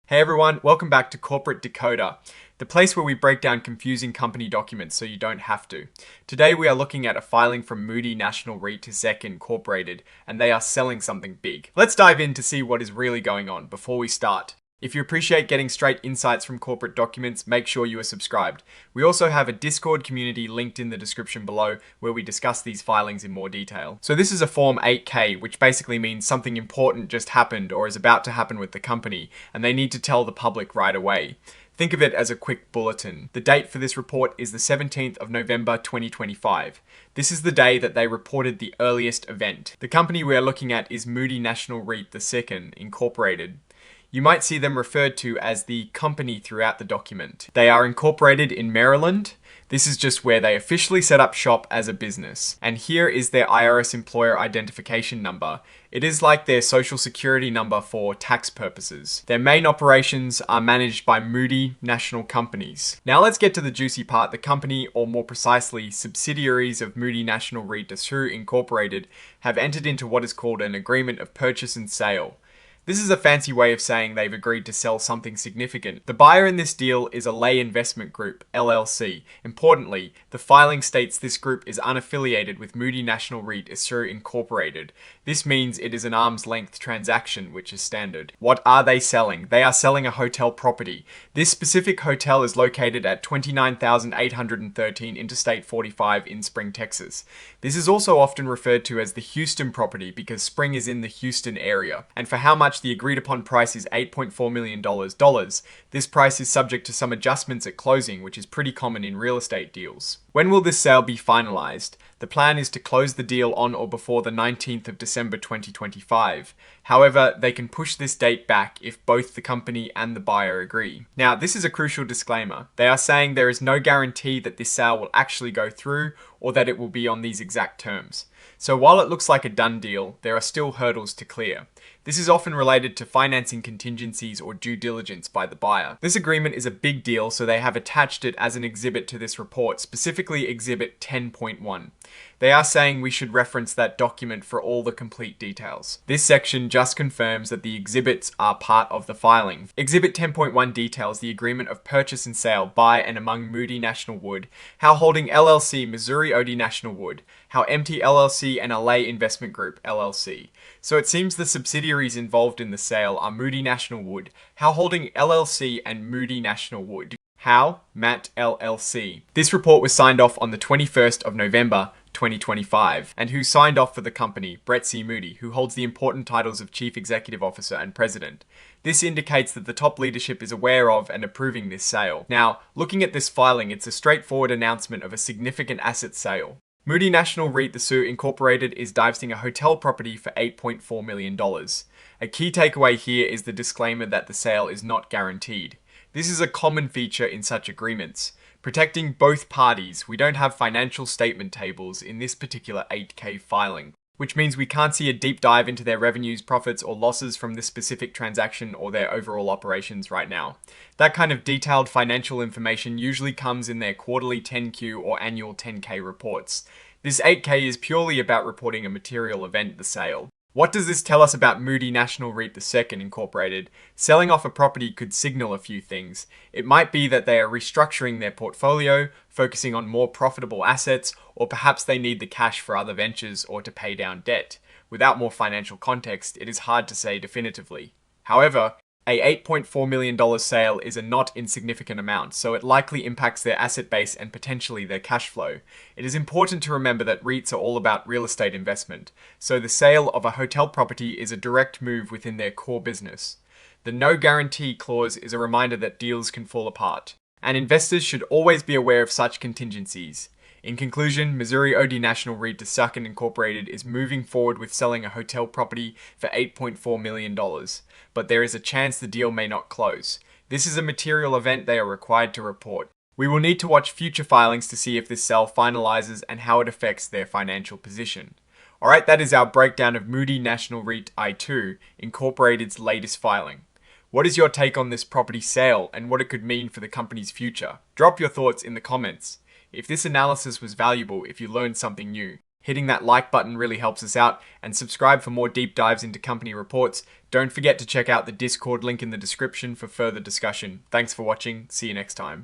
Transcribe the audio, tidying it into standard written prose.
Hey everyone, welcome back to Corporate Decoder, the place where we break down confusing company documents so you don't have to. Today we are looking at a filing from Moody National REIT to SEC Incorporated, and they are selling something big. Let's dive in to see what is really going on before we start. If you appreciate getting straight insights from corporate documents, make sure you are subscribed. We also have a Discord community linked in the description below where we discuss these filings in more detail. So this is a Form 8K, which basically means something important just happened or is about to happen with the company, and they need to tell the public right away. Think of it as a quick bulletin. The date for this report is the 17th of November 2025. This is the day that they reported the earliest event. The company we are looking at is Moody National REIT II Incorporated. You might see them referred to as the company throughout the document. They are incorporated in Maryland. This is just where they officially set up shop as a business. And here is their IRS employer identification number. It is like their social security number for tax purposes. Their main operations are managed by Moody National Companies. Now let's get to the juicy part. The company, or more precisely, subsidiaries of Moody National REIT II Incorporated, have entered into what is called an agreement of purchase and sale. This is a fancy way of saying they've agreed to sell something significant. The buyer in this deal is a Lay Investment Group, LLC. Importantly, the filing states this group is unaffiliated with Moody National REIT II Incorporated. This means it is an arm's length transaction, which is standard. What are they selling? They are selling a hotel property. This specific hotel is located at 29,813 Interstate 45 in Spring, Texas. This is also often referred to as the Houston property because Spring is in the Houston area. And for how much the agreed upon price is $8.4 million. This price is subject to some adjustments at closing, which is pretty common in real estate deals. When will this sale be finalized? The plan is to close the deal on or before the 19th of December 2025. However, they can push this date back if both the company and the buyer agree. Now, this is a crucial disclaimer. They are saying there is no guarantee that this sale will actually go through or that it will be on these exact terms. So while it looks like a done deal, there are still hurdles to clear. This is often related to financing contingencies or due diligence by the buyer. This agreement is a big deal, so they have attached it as an exhibit to this report, specifically Exhibit 10.1. They are saying we should reference that document for all the complete details. This section just confirms that the exhibits are part of the filing. Exhibit 10.1 details the agreement of purchase and sale by and among Moody National Wood, How Holding LLC, Missouri Odie National Wood, How MT LLC and LA Investment Group LLC. So it seems the subsidiaries involved in the sale are Moody National Wood, How Holding LLC and Moody National Wood. How? Matt LLC. This report was signed off on the 21st of November 2025. And who signed off for the company? Brett C. Moody, who holds the important titles of Chief Executive Officer and President. This indicates that the top leadership is aware of and approving this sale. Now, looking at this filing, it's a straightforward announcement of a significant asset sale. Moody National REIT II Incorporated is divesting a hotel property for $8.4 million. A key takeaway here is the disclaimer that the sale is not guaranteed. This is a common feature in such agreements. Protecting both parties, we don't have financial statement tables in this particular 8K filing, which means we can't see a deep dive into their revenues, profits, or losses from this specific transaction or their overall operations right now. That kind of detailed financial information usually comes in their quarterly 10Q or annual 10K reports. This 8K is purely about reporting a material event, the sale. What does this tell us about Moody National REIT II Incorporated? Selling off a property could signal a few things. It might be that they are restructuring their portfolio, focusing on more profitable assets, or perhaps they need the cash for other ventures or to pay down debt. Without more financial context, it is hard to say definitively. However, a $8.4 million sale is a not insignificant amount, so it likely impacts their asset base and potentially their cash flow. It is important to remember that REITs are all about real estate investment, so the sale of a hotel property is a direct move within their core business. The no guarantee clause is a reminder that deals can fall apart, and investors should always be aware of such contingencies. In conclusion, Missouri Odie National REIT II Incorporated is moving forward with selling a hotel property for $8.4 million, but there is a chance the deal may not close. This is a material event they are required to report. We will need to watch future filings to see if this sale finalizes and how it affects their financial position. Alright, that is our breakdown of Moody National REIT II Incorporated's latest filing. What is your take on this property sale and what it could mean for the company's future? Drop your thoughts in the comments. If this analysis was valuable, if you learned something new, Hitting that like button really helps us out, and subscribe for more deep dives into company reports. Don't forget to check out the Discord link in the description for further discussion. Thanks for watching. See you next time.